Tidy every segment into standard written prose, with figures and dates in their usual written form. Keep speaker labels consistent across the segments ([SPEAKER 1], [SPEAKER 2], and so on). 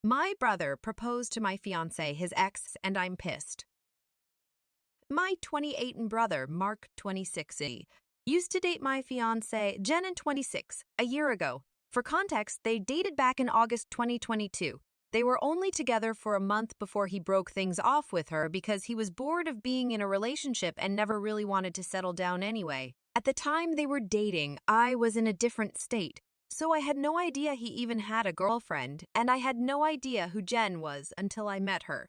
[SPEAKER 1] My brother proposed to my fiancé, his ex, and I'm pissed. My 28 brother, Mark, 26, used to date my fiancé, Jen, 26, a year ago. For context, they dated back in August 2022. They were only together for a month before he broke things off with her because he was bored of being in a relationship and never really wanted to settle down anyway. At the time they were dating, I was in a different state. So I had no idea he even had a girlfriend, and I had no idea who Jen was until I met her.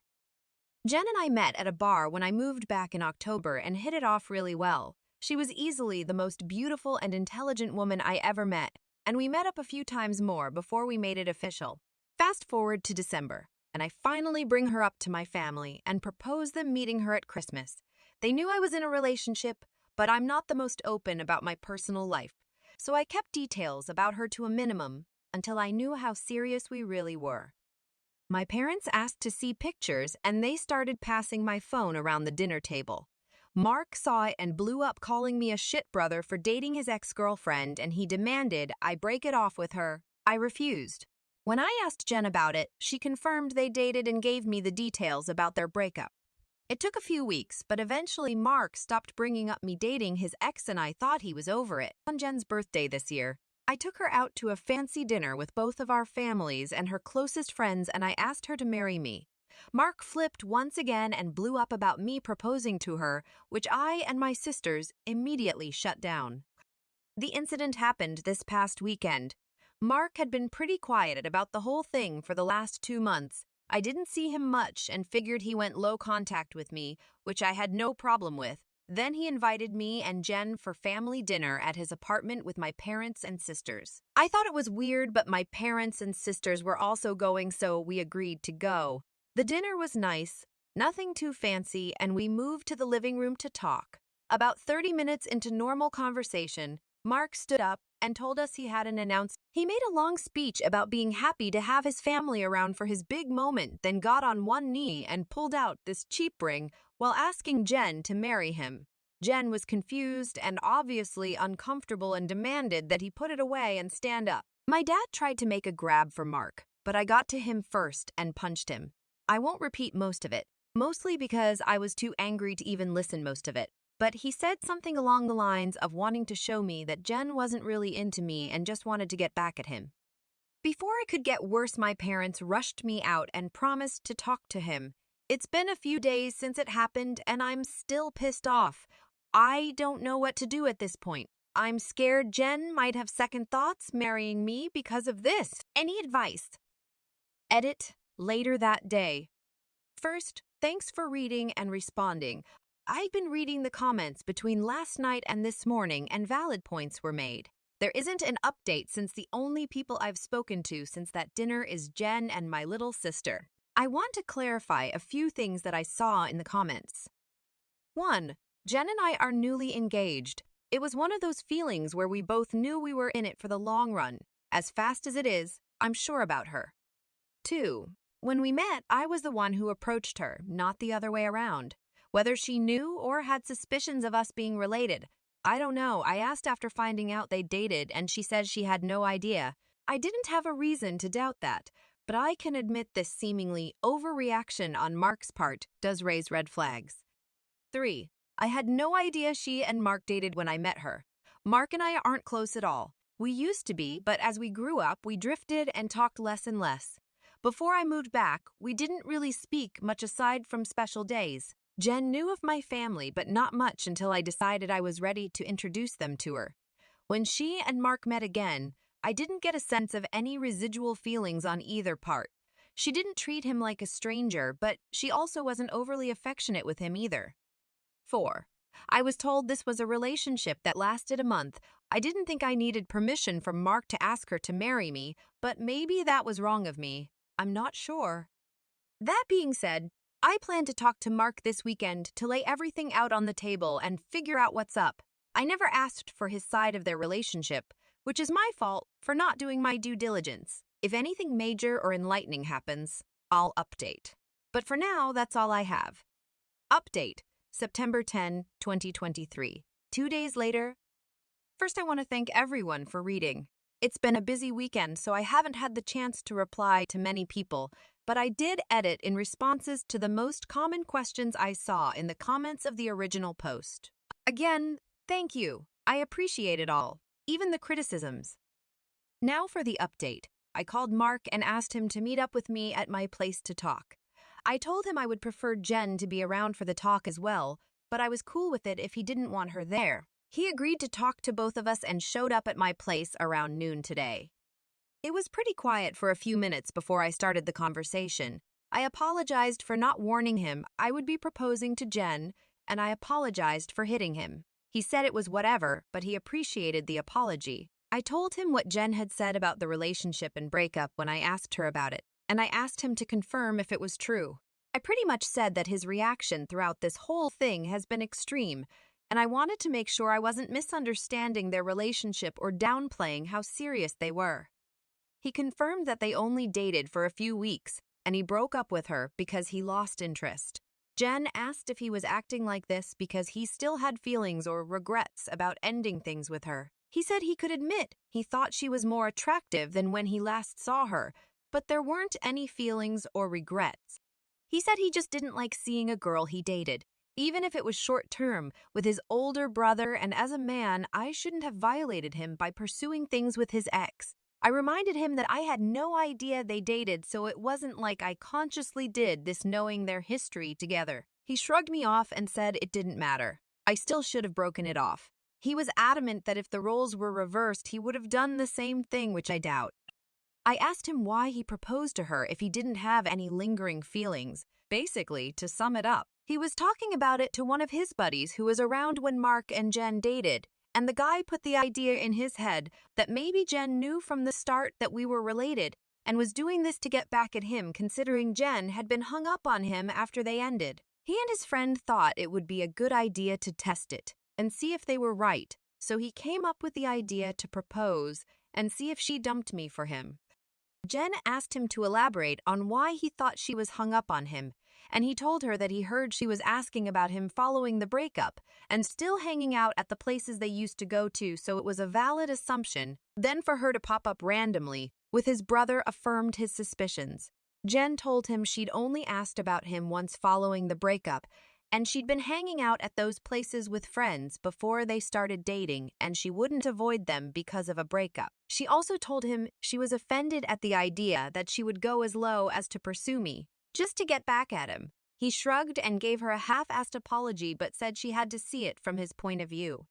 [SPEAKER 1] Jen and I met at a bar when I moved back in October and hit it off really well. She was easily the most beautiful and intelligent woman I ever met, and we met up a few times more before we made it official. Fast forward to December, and I finally bring her up to my family and propose them meeting her at Christmas. They knew I was in a relationship, but I'm not the most open about my personal life. So I kept details about her to a minimum until I knew how serious we really were. My parents asked to see pictures, and they started passing my phone around the dinner table. Mark saw it and blew up, calling me a shit brother for dating his ex-girlfriend, and he demanded I break it off with her. I refused. When I asked Jen about it, she confirmed they dated and gave me the details about their breakup. It took a few weeks, but eventually Mark stopped bringing up me dating his ex, and I thought he was over it. On Jen's birthday this year, I took her out to a fancy dinner with both of our families and her closest friends, and I asked her to marry me. Mark flipped once again and blew up about me proposing to her, which I and my sisters immediately shut down. The incident happened this past weekend. Mark had been pretty quiet about the whole thing for the last 2 months. I didn't see him much and figured he went low contact with me, which I had no problem with. Then he invited me and Jen for family dinner at his apartment with my parents and sisters. I thought it was weird, but my parents and sisters were also going, so we agreed to go. The dinner was nice, nothing too fancy, and we moved to the living room to talk. About 30 minutes into normal conversation, Mark stood up and told us he had an announcement. He made a long speech about being happy to have his family around for his big moment, then got on one knee and pulled out this cheap ring while asking Jen to marry him. Jen was confused and obviously uncomfortable and demanded that he put it away and stand up. My dad tried to make a grab for Mark, but I got to him first and punched him. I won't repeat most of it, mostly because I was too angry to even listen most of it. But he said something along the lines of wanting to show me that Jen wasn't really into me and just wanted to get back at him. Before I could get worse, my parents rushed me out and promised to talk to him. It's been a few days since it happened, and I'm still pissed off. I don't know what to do at this point. I'm scared Jen might have second thoughts marrying me because of this. Any advice? Edit, later that day. First, thanks for reading and responding. I've been reading the comments between last night and this morning, and valid points were made. There isn't an update since the only people I've spoken to since that dinner is Jen and my little sister. I want to clarify a few things that I saw in the comments. 1. Jen and I are newly engaged. It was one of those feelings where we both knew we were in it for the long run. As fast as it is, I'm sure about her. 2. When we met, I was the one who approached her, not the other way around. Whether she knew or had suspicions of us being related, I don't know. I asked after finding out they dated, and she said she had no idea. I didn't have a reason to doubt that, but I can admit this seemingly overreaction on Mark's part does raise red flags. 3. I had no idea she and Mark dated when I met her. Mark and I aren't close at all. We used to be, but as we grew up, we drifted and talked less and less. Before I moved back, we didn't really speak much aside from special days. Jen knew of my family, but not much until I decided I was ready to introduce them to her. When she and Mark met again, I didn't get a sense of any residual feelings on either part. She didn't treat him like a stranger, but she also wasn't overly affectionate with him either. 4. I was told this was a relationship that lasted a month. I didn't think I needed permission from Mark to ask her to marry me, but maybe that was wrong of me. I'm not sure. That being said, I plan to talk to Mark this weekend to lay everything out on the table and figure out what's up. I never asked for his side of their relationship, which is my fault for not doing my due diligence. If anything major or enlightening happens, I'll update. But for now, that's all I have. Update, September 10, 2023. 2 days later. First, I want to thank everyone for reading. It's been a busy weekend, so I haven't had the chance to reply to many people, but I did edit in responses to the most common questions I saw in the comments of the original post. Again, thank you. I appreciate it all, even the criticisms. Now for the update. I called Mark and asked him to meet up with me at my place to talk. I told him I would prefer Jen to be around for the talk as well, but I was cool with it if he didn't want her there. He agreed to talk to both of us and showed up at my place around noon today. It was pretty quiet for a few minutes before I started the conversation. I apologized for not warning him I would be proposing to Jen, and I apologized for hitting him. He said it was whatever, but he appreciated the apology. I told him what Jen had said about the relationship and breakup when I asked her about it, and I asked him to confirm if it was true. I pretty much said that his reaction throughout this whole thing has been extreme, and I wanted to make sure I wasn't misunderstanding their relationship or downplaying how serious they were. He confirmed that they only dated for a few weeks, and he broke up with her because he lost interest. Jen asked if he was acting like this because he still had feelings or regrets about ending things with her. He said he could admit he thought she was more attractive than when he last saw her, but there weren't any feelings or regrets. He said he just didn't like seeing a girl he dated, even if it was short-term, with his older brother, and as a man, I shouldn't have violated him by pursuing things with his ex. I reminded him that I had no idea they dated, so it wasn't like I consciously did this knowing their history together. He shrugged me off and said it didn't matter. I still should have broken it off. He was adamant that if the roles were reversed, he would have done the same thing, which I doubt. I asked him why he proposed to her if he didn't have any lingering feelings. Basically, to sum it up, he was talking about it to one of his buddies who was around when Mark and Jen dated, and the guy put the idea in his head that maybe Jen knew from the start that we were related and was doing this to get back at him, considering Jen had been hung up on him after they ended. He and his friend thought it would be a good idea to test it and see if they were right, so he came up with the idea to propose and see if she dumped me for him. Jen asked him to elaborate on why he thought she was hung up on him, and he told her that he heard she was asking about him following the breakup and still hanging out at the places they used to go to, so it was a valid assumption. Then for her to pop up randomly with his brother affirmed his suspicions. Jen told him she'd only asked about him once following the breakup, and she'd been hanging out at those places with friends before they started dating, and she wouldn't avoid them because of a breakup. She also told him she was offended at the idea that she would go as low as to pursue me, just to get back at him. He shrugged and gave her a half-assed apology but said she had to see it from his point of view.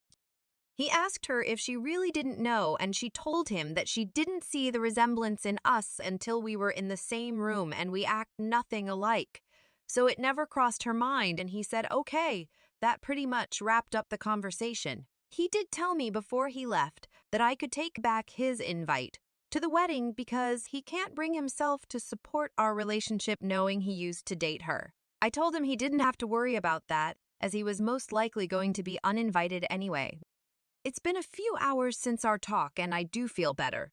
[SPEAKER 1] He asked her if she really didn't know, and she told him that she didn't see the resemblance in us until we were in the same room and we act nothing alike. So it never crossed her mind, and he said, okay, that pretty much wrapped up the conversation. He did tell me before he left that I could take back his invite to the wedding because he can't bring himself to support our relationship knowing he used to date her. I told him he didn't have to worry about that, as he was most likely going to be uninvited anyway. It's been a few hours since our talk, and I do feel better.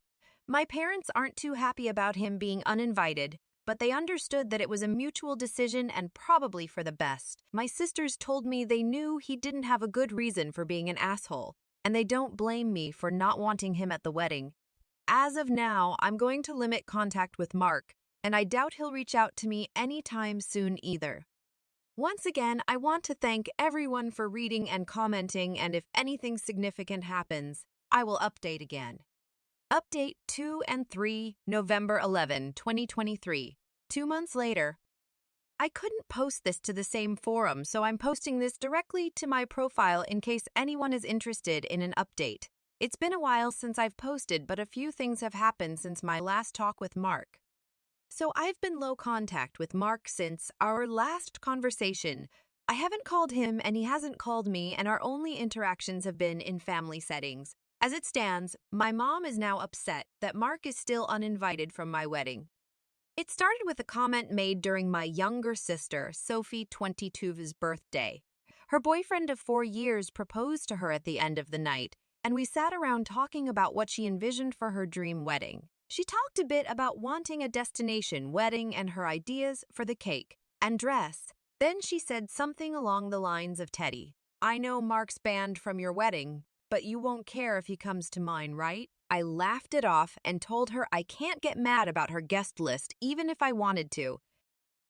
[SPEAKER 1] My parents aren't too happy about him being uninvited, but they understood that it was a mutual decision and probably for the best. My sisters told me they knew he didn't have a good reason for being an asshole, and they don't blame me for not wanting him at the wedding. As of now, I'm going to limit contact with Mark, and I doubt he'll reach out to me anytime soon either. Once again, I want to thank everyone for reading and commenting, and if anything significant happens, I will update again. Update 2 and 3, November 11, 2023. 2 months later. I couldn't post this to the same forum, so I'm posting this directly to my profile in case anyone is interested in an update. It's been a while since I've posted, but a few things have happened since my last talk with Mark. So I've been low contact with Mark since our last conversation. I haven't called him and he hasn't called me, and our only interactions have been in family settings. As it stands, my mom is now upset that Mark is still uninvited from my wedding. It started with a comment made during my younger sister, Sophie 22's birthday. Her boyfriend of 4 years proposed to her at the end of the night, and we sat around talking about what she envisioned for her dream wedding. She talked a bit about wanting a destination wedding and her ideas for the cake and dress. Then she said something along the lines of, Teddy, I know Mark's banned from your wedding, but you won't care if he comes to mine, right? I laughed it off and told her I can't get mad about her guest list even if I wanted to.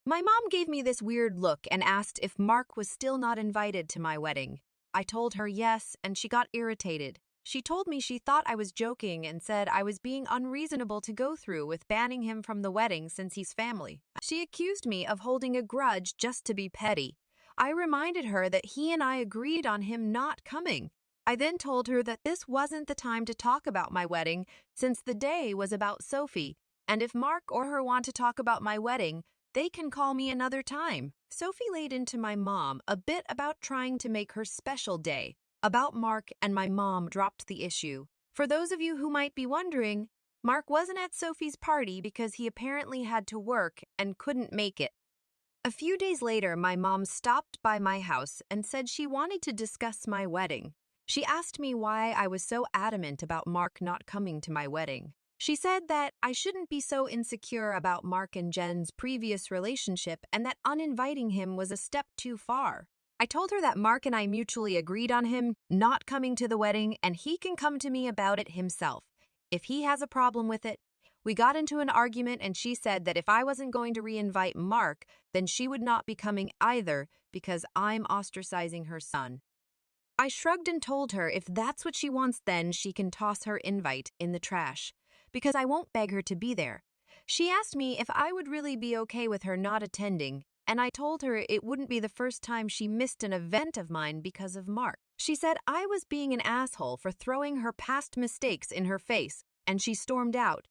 [SPEAKER 1] My mom gave me this weird look and asked if Mark was still not invited to my wedding. I told her yes, and she got irritated. She told me she thought I was joking and said I was being unreasonable to go through with banning him from the wedding since he's family. She accused me of holding a grudge just to be petty. I reminded her that he and I agreed on him not coming. I then told her that this wasn't the time to talk about my wedding since the day was about Sophie, and if Mark or her want to talk about my wedding, they can call me another time. Sophie laid into my mom a bit about trying to make her special day about Mark, and my mom dropped the issue. For those of you who might be wondering, Mark wasn't at Sophie's party because he apparently had to work and couldn't make it. A few days later, my mom stopped by my house and said she wanted to discuss my wedding. She asked me why I was so adamant about Mark not coming to my wedding. She said that I shouldn't be so insecure about Mark and Jen's previous relationship and that uninviting him was a step too far. I told her that Mark and I mutually agreed on him not coming to the wedding and he can come to me about it himself. If he has a problem with it, we got into an argument and she said that if I wasn't going to re-invite Mark, then she would not be coming either because I'm ostracizing her son. I shrugged and told her if that's what she wants, then she can toss her invite in the trash, because I won't beg her to be there. She asked me if I would really be okay with her not attending, and I told her it wouldn't be the first time she missed an event of mine because of Mark. She said I was being an asshole for throwing her past mistakes in her face, and she stormed out.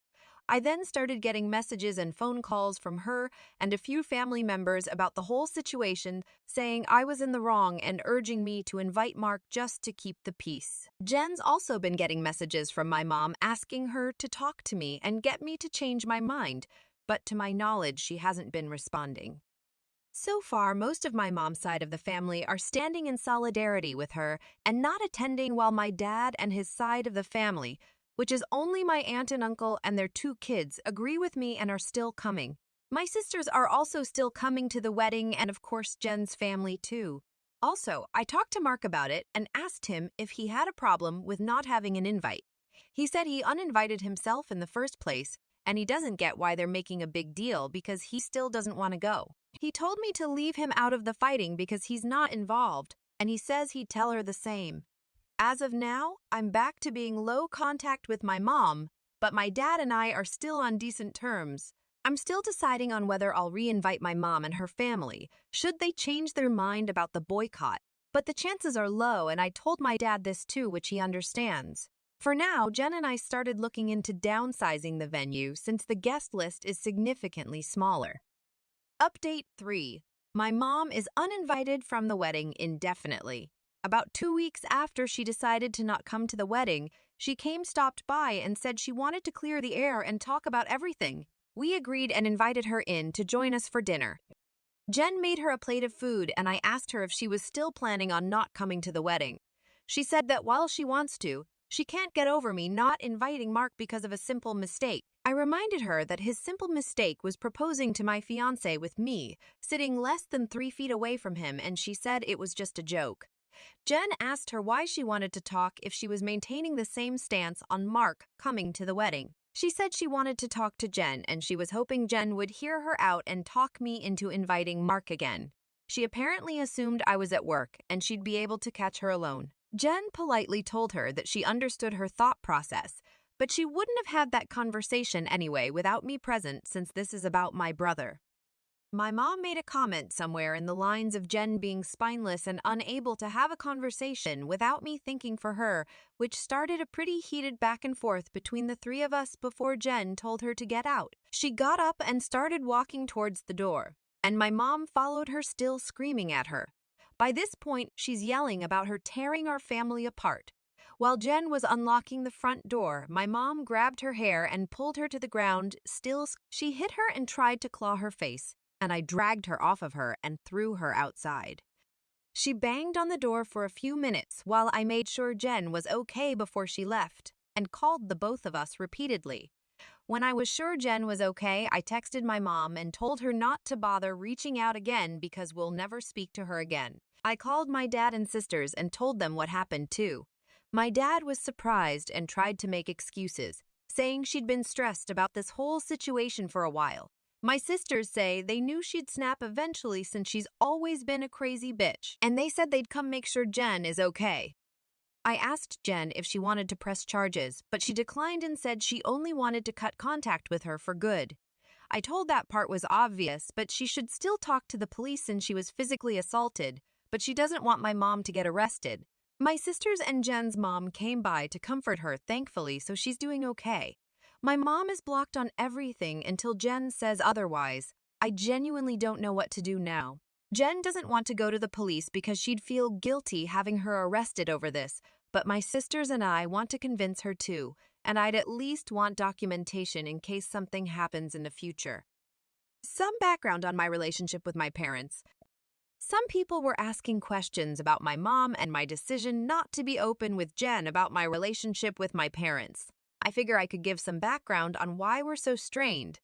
[SPEAKER 1] I then started getting messages and phone calls from her and a few family members about the whole situation, saying I was in the wrong and urging me to invite Mark just to keep the peace. Jen's also been getting messages from my mom asking her to talk to me and get me to change my mind, but to my knowledge, she hasn't been responding. So far, most of my mom's side of the family are standing in solidarity with her and not attending, while my dad and his side of the family, which is only my aunt and uncle and their 2 kids, agree with me and are still coming. My sisters are also still coming to the wedding, and of course Jen's family too. Also, I talked to Mark about it and asked him if he had a problem with not having an invite. He said he uninvited himself in the first place, and he doesn't get why they're making a big deal because he still doesn't want to go. He told me to leave him out of the fighting because he's not involved, and he says he'd tell her the same. As of now, I'm back to being low contact with my mom, but my dad and I are still on decent terms. I'm still deciding on whether I'll re-invite my mom and her family, should they change their mind about the boycott. But the chances are low, and I told my dad this too, which he understands. For now, Jen and I started looking into downsizing the venue since the guest list is significantly smaller. Update 3. My mom is uninvited from the wedding indefinitely. About 2 weeks after she decided to not come to the wedding, she stopped by and said she wanted to clear the air and talk about everything. We agreed and invited her in to join us for dinner. Jen made her a plate of food, and I asked her if she was still planning on not coming to the wedding. She said that while she wants to, she can't get over me not inviting Mark because of a simple mistake. I reminded her that his simple mistake was proposing to my fiancé with me, sitting less than 3 feet away from him, and she said it was just a joke. Jen asked her why she wanted to talk if she was maintaining the same stance on Mark coming to the wedding. She said she wanted to talk to Jen, and she was hoping Jen would hear her out and talk me into inviting Mark again. She apparently assumed I was at work and she'd be able to catch her alone. Jen politely told her that she understood her thought process, but she wouldn't have had that conversation anyway without me present since this is about my brother. My mom made a comment somewhere in the lines of Jen being spineless and unable to have a conversation without me thinking for her, which started a pretty heated back and forth between the 3 of us before Jen told her to get out. She got up and started walking towards the door, and my mom followed her, still screaming at her. By this point, she's yelling about her tearing our family apart. While Jen was unlocking the front door, my mom grabbed her hair and pulled her to the ground. She hit her and tried to claw her face, and I dragged her off of her and threw her outside. She banged on the door for a few minutes while I made sure Jen was okay before she left, and called the both of us repeatedly. When I was sure Jen was okay, I texted my mom and told her not to bother reaching out again because we'll never speak to her again. I called my dad and sisters and told them what happened too. My dad was surprised and tried to make excuses, saying she'd been stressed about this whole situation for a while. My sisters say they knew she'd snap eventually since she's always been a crazy bitch, and they said they'd come make sure Jen is okay. I asked Jen if she wanted to press charges, but she declined and said she only wanted to cut contact with her for good. I told that part was obvious, but she should still talk to the police since she was physically assaulted, but she doesn't want my mom to get arrested. My sisters and Jen's mom came by to comfort her, thankfully, so she's doing okay. My mom is blocked on everything until Jen says otherwise. I genuinely don't know what to do now. Jen doesn't want to go to the police because she'd feel guilty having her arrested over this, but my sisters and I want to convince her too, and I'd at least want documentation in case something happens in the future. Some background on my relationship with my parents. Some people were asking questions about my mom and my decision not to be open with Jen about my relationship with my parents. I figure I could give some background on why we're so strained.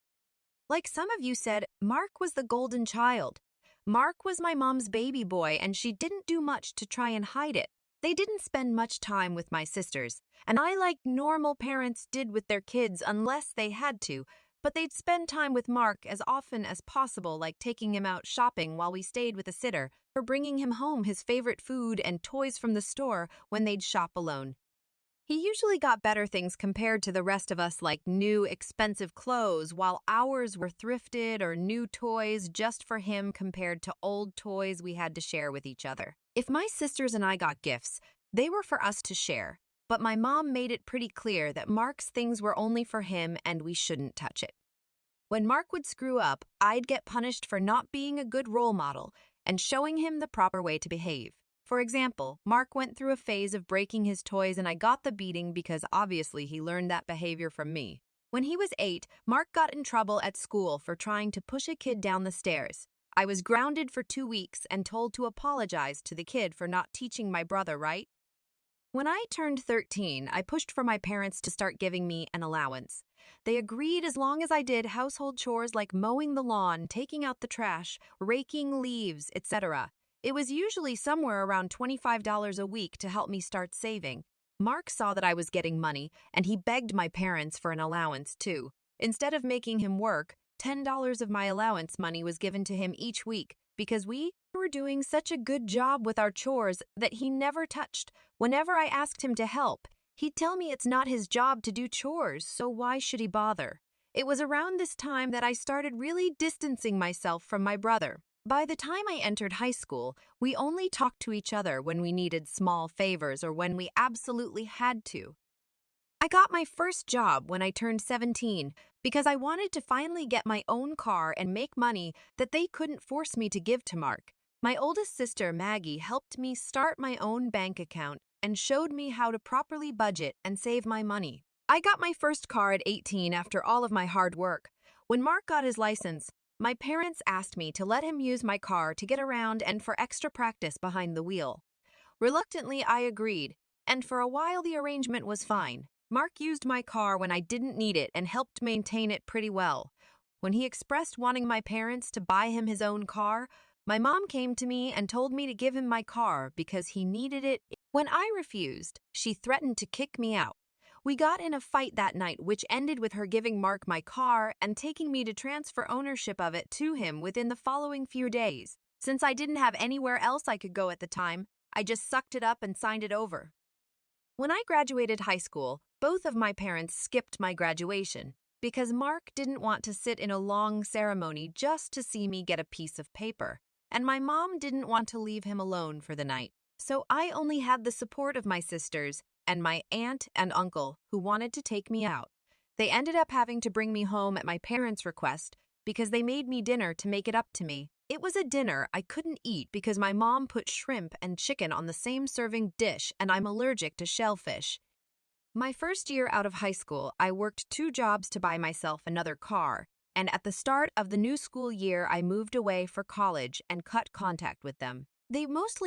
[SPEAKER 1] Like some of you said, Mark was the golden child. Mark was my mom's baby boy, and she didn't do much to try and hide it. They didn't spend much time with my sisters, and I like normal parents did with their kids unless they had to, but they'd spend time with Mark as often as possible, like taking him out shopping while we stayed with a sitter, or bringing him home his favorite food and toys from the store when they'd shop alone. He usually got better things compared to the rest of us, like new, expensive clothes, while ours were thrifted or new toys just for him compared to old toys we had to share with each other. If my sisters and I got gifts, they were for us to share, but my mom made it pretty clear that Mark's things were only for him and we shouldn't touch it. When Mark would screw up, I'd get punished for not being a good role model and showing him the proper way to behave. For example, Mark went through a phase of breaking his toys and I got the beating because obviously he learned that behavior from me. When he was 8, Mark got in trouble at school for trying to push a kid down the stairs. I was grounded for 2 weeks and told to apologize to the kid for not teaching my brother right. When I turned 13, I pushed for my parents to start giving me an allowance. They agreed as long as I did household chores like mowing the lawn, taking out the trash, raking leaves, etc. It was usually somewhere around $25 a week to help me start saving. Mark saw that I was getting money, and he begged my parents for an allowance too. Instead of making him work, $10 of my allowance money was given to him each week because we were doing such a good job with our chores that he never touched. Whenever I asked him to help, he'd tell me it's not his job to do chores, so why should he bother? It was around this time that I started really distancing myself from my brother. By the time I entered high school, we only talked to each other when we needed small favors or when we absolutely had to. I got my first job when I turned 17 because I wanted to finally get my own car and make money that they couldn't force me to give to Mark. My oldest sister, Maggie, helped me start my own bank account and showed me how to properly budget and save my money. I got my first car at 18 after all of my hard work. When Mark got his license, my parents asked me to let him use my car to get around and for extra practice behind the wheel. Reluctantly, I agreed, and for a while the arrangement was fine. Mark used my car when I didn't need it and helped maintain it pretty well. When he expressed wanting my parents to buy him his own car, my mom came to me and told me to give him my car because he needed it. When I refused, she threatened to kick me out. We got in a fight that night, which ended with her giving Mark my car and taking me to transfer ownership of it to him within the following few days. Since I didn't have anywhere else I could go at the time, I just sucked it up and signed it over. When I graduated high school, both of my parents skipped my graduation because Mark didn't want to sit in a long ceremony just to see me get a piece of paper, and my mom didn't want to leave him alone for the night. So I only had the support of my sisters and my aunt and uncle who wanted to take me out. They ended up having to bring me home at my parents' request because they made me dinner to make it up to me. It was a dinner I couldn't eat because my mom put shrimp and chicken on the same serving dish and I'm allergic to shellfish. My first year out of high school, I worked 2 jobs to buy myself another car, and at the start of the new school year, I moved away for college and cut contact with them.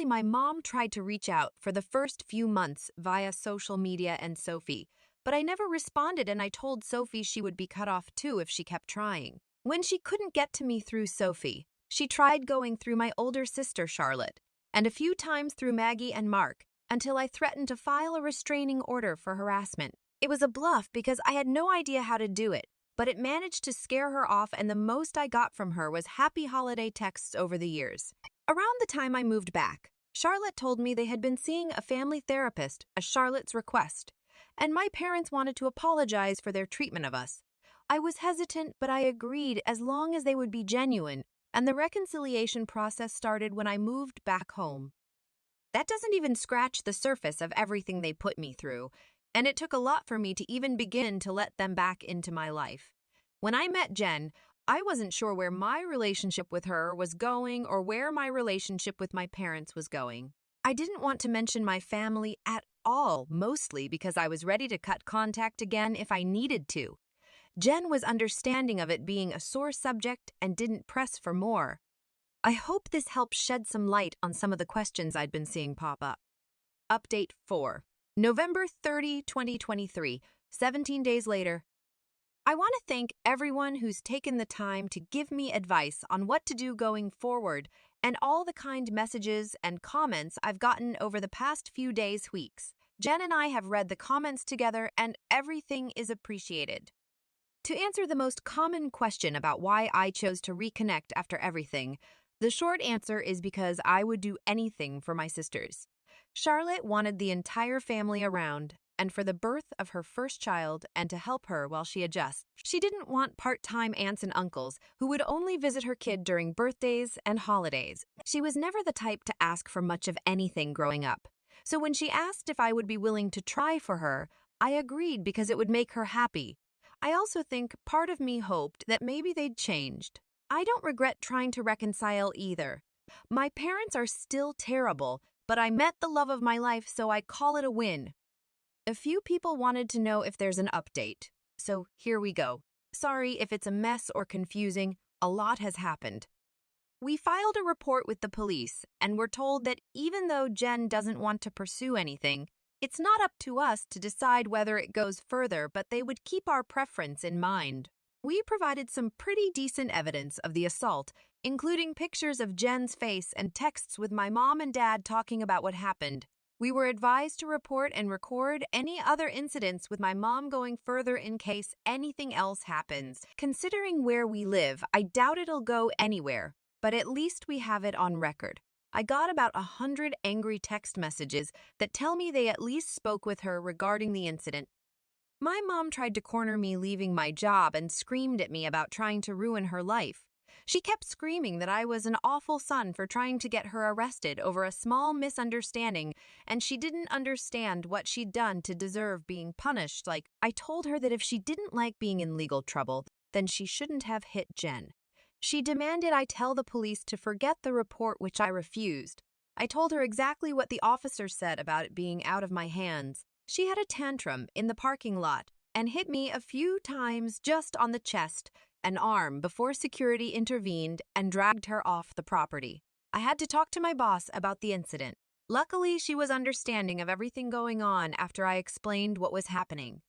[SPEAKER 1] My mom tried to reach out for the first few months via social media and Sophie, but I never responded and I told Sophie she would be cut off too if she kept trying. When she couldn't get to me through Sophie, she tried going through my older sister Charlotte, and a few times through Maggie and Mark, until I threatened to file a restraining order for harassment. It was a bluff because I had no idea how to do it, but it managed to scare her off, and the most I got from her was happy holiday texts over the years. Around the time I moved back, Charlotte told me they had been seeing a family therapist at Charlotte's request, and my parents wanted to apologize for their treatment of us. I was hesitant, but I agreed as long as they would be genuine, and the reconciliation process started when I moved back home. That doesn't even scratch the surface of everything they put me through, and it took a lot for me to even begin to let them back into my life. When I met Jen, I wasn't sure where my relationship with her was going or where my relationship with my parents was going. I didn't want to mention my family at all, mostly because I was ready to cut contact again if I needed to. Jen was understanding of it being a sore subject and didn't press for more. I hope this helps shed some light on some of the questions I'd been seeing pop up. Update 4. November 30, 2023, 17 days later. I want to thank everyone who's taken the time to give me advice on what to do going forward, and all the kind messages and comments I've gotten over the past few days, weeks. Jen and I have read the comments together, and everything is appreciated. To answer the most common question about why I chose to reconnect after everything, the short answer is because I would do anything for my sisters. Charlotte wanted the entire family around, and for the birth of her first child and to help her while she adjusts. She didn't want part-time aunts and uncles who would only visit her kid during birthdays and holidays. She was never the type to ask for much of anything growing up. So when she asked if I would be willing to try for her, I agreed because it would make her happy. I also think part of me hoped that maybe they'd changed. I don't regret trying to reconcile either. My parents are still terrible, but I met the love of my life, so I call it a win. A few people wanted to know if there's an update, so here we go. Sorry if it's a mess or confusing, a lot has happened. We filed a report with the police and were told that even though Jen doesn't want to pursue anything, it's not up to us to decide whether it goes further, but they would keep our preference in mind. We provided some pretty decent evidence of the assault, including pictures of Jen's face and texts with my mom and dad talking about what happened. We were advised to report and record any other incidents with my mom going further in case anything else happens. Considering where we live, I doubt it'll go anywhere, but at least we have it on record. I got about 100 angry text messages that tell me they at least spoke with her regarding the incident. My mom tried to corner me leaving my job and screamed at me about trying to ruin her life. She kept screaming that I was an awful son for trying to get her arrested over a small misunderstanding, and she didn't understand what she'd done to deserve being punished. I told her that if she didn't like being in legal trouble, then she shouldn't have hit Jen. She demanded I tell the police to forget the report, which I refused. I told her exactly what the officer said about it being out of my hands. She had a tantrum in the parking lot and hit me a few times just on the chest and arm before security intervened and dragged her off the property. I had to talk to my boss about the incident. Luckily, she was understanding of everything going on after I explained what was happening.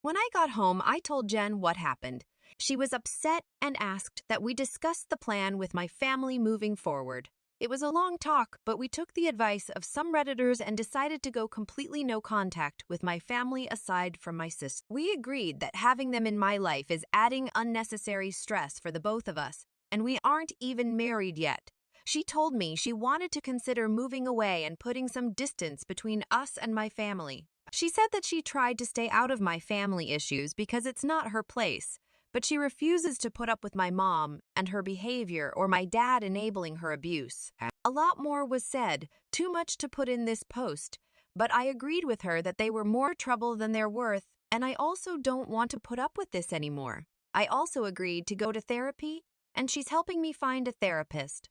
[SPEAKER 1] When I got home, I told Jen what happened. She was upset and asked that we discuss the plan with my family moving forward. It was a long talk, but we took the advice of some Redditors and decided to go completely no contact with my family aside from my sister. We agreed that having them in my life is adding unnecessary stress for the both of us, and we aren't even married yet. She told me she wanted to consider moving away and putting some distance between us and my family. She said that she tried to stay out of my family issues because it's not her place, but she refuses to put up with my mom and her behavior or my dad enabling her abuse. A lot more was said, too much to put in this post, but I agreed with her that they were more trouble than they're worth, and I also don't want to put up with this anymore. I also agreed to go to therapy, and she's helping me find a therapist.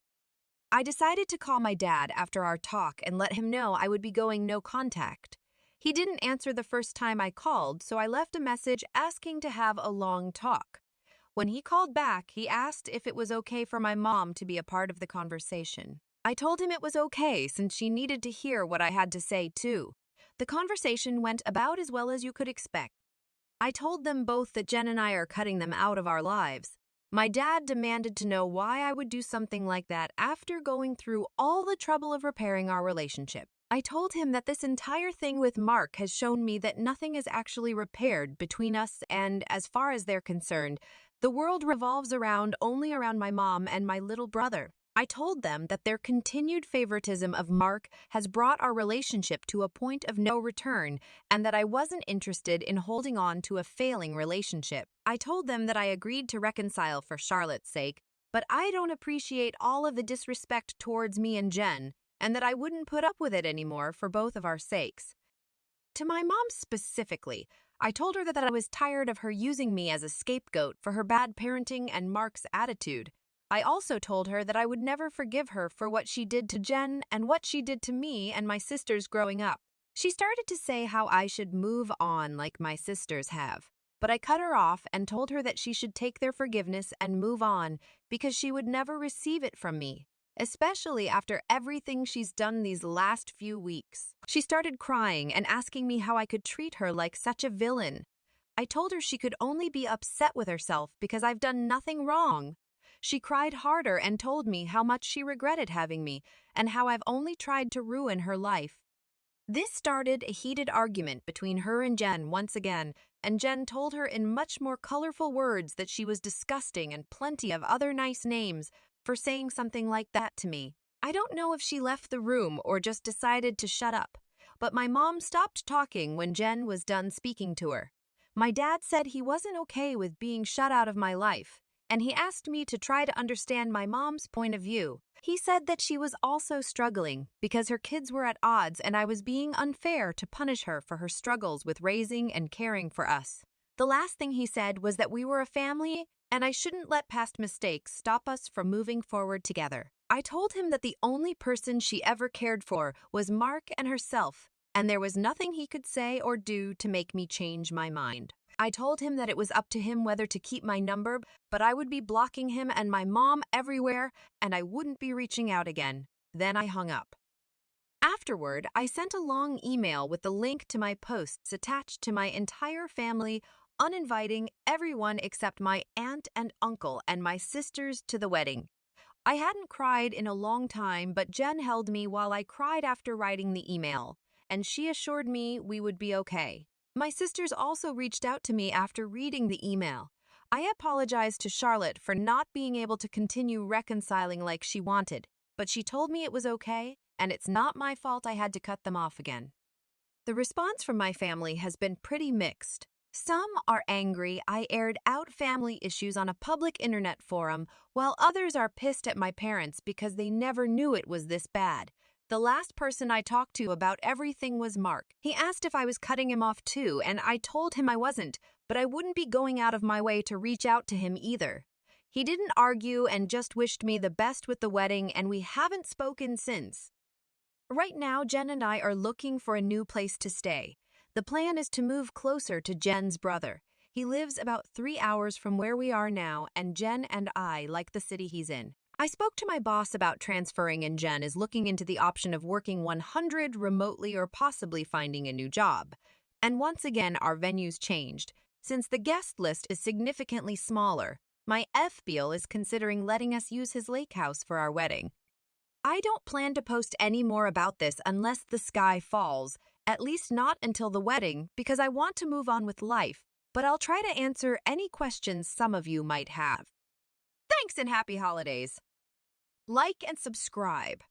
[SPEAKER 1] I decided to call my dad after our talk and let him know I would be going no contact. He didn't answer the first time I called, so I left a message asking to have a long talk. When he called back, he asked if it was okay for my mom to be a part of the conversation. I told him it was okay since she needed to hear what I had to say too. The conversation went about as well as you could expect. I told them both that Jen and I are cutting them out of our lives. My dad demanded to know why I would do something like that after going through all the trouble of repairing our relationship. I told him that this entire thing with Mark has shown me that nothing is actually repaired between us, and as far as they're concerned, the world revolves only around my mom and my little brother. I told them that their continued favoritism of Mark has brought our relationship to a point of no return and that I wasn't interested in holding on to a failing relationship. I told them that I agreed to reconcile for Charlotte's sake, but I don't appreciate all of the disrespect towards me and Jen, and that I wouldn't put up with it anymore for both of our sakes. To my mom specifically, I told her that I was tired of her using me as a scapegoat for her bad parenting and Mark's attitude. I also told her that I would never forgive her for what she did to Jen and what she did to me and my sisters growing up. She started to say how I should move on like my sisters have, but I cut her off and told her that she should take their forgiveness and move on because she would never receive it from me, especially after everything she's done these last few weeks. She started crying and asking me how I could treat her like such a villain. I told her she could only be upset with herself because I've done nothing wrong. She cried harder and told me how much she regretted having me and how I've only tried to ruin her life. This started a heated argument between her and Jen once again, and Jen told her in much more colorful words that she was disgusting and plenty of other nice names for saying something like that to me. I don't know if she left the room or just decided to shut up, but my mom stopped talking when Jen was done speaking to her. My dad said he wasn't okay with being shut out of my life, and he asked me to try to understand my mom's point of view. He said that she was also struggling because her kids were at odds and I was being unfair to punish her for her struggles with raising and caring for us. The last thing he said was that we were a family and I shouldn't let past mistakes stop us from moving forward together. I told him that the only person she ever cared for was Mark and herself, and there was nothing he could say or do to make me change my mind. I told him that it was up to him whether to keep my number, but I would be blocking him and my mom everywhere, and I wouldn't be reaching out again. Then I hung up. Afterward, I sent a long email with the link to my posts attached to my entire family, uninviting everyone except my aunt and uncle and my sisters to the wedding. I hadn't cried in a long time, but Jen held me while I cried after writing the email, and she assured me we would be okay. My sisters also reached out to me after reading the email. I apologized to Charlotte for not being able to continue reconciling like she wanted, but she told me it was okay, and it's not my fault I had to cut them off again. The response from my family has been pretty mixed. Some are angry I aired out family issues on a public internet forum, while others are pissed at my parents because they never knew it was this bad. The last person I talked to about everything was Mark. He asked if I was cutting him off too, and I told him I wasn't, but I wouldn't be going out of my way to reach out to him either. He didn't argue and just wished me the best with the wedding, and we haven't spoken since. Right now, Jen and I are looking for a new place to stay. The plan is to move closer to Jen's brother. He lives about 3 hours from where we are now, and Jen and I like the city he's in. I spoke to my boss about transferring, and Jen is looking into the option of working 100 remotely or possibly finding a new job. And once again, our venue's changed. Since the guest list is significantly smaller, my FBL is considering letting us use his lake house for our wedding. I don't plan to post any more about this unless the sky falls, at least not until the wedding, because I want to move on with life, but I'll try to answer any questions some of you might have. Thanks and happy holidays! Like and subscribe.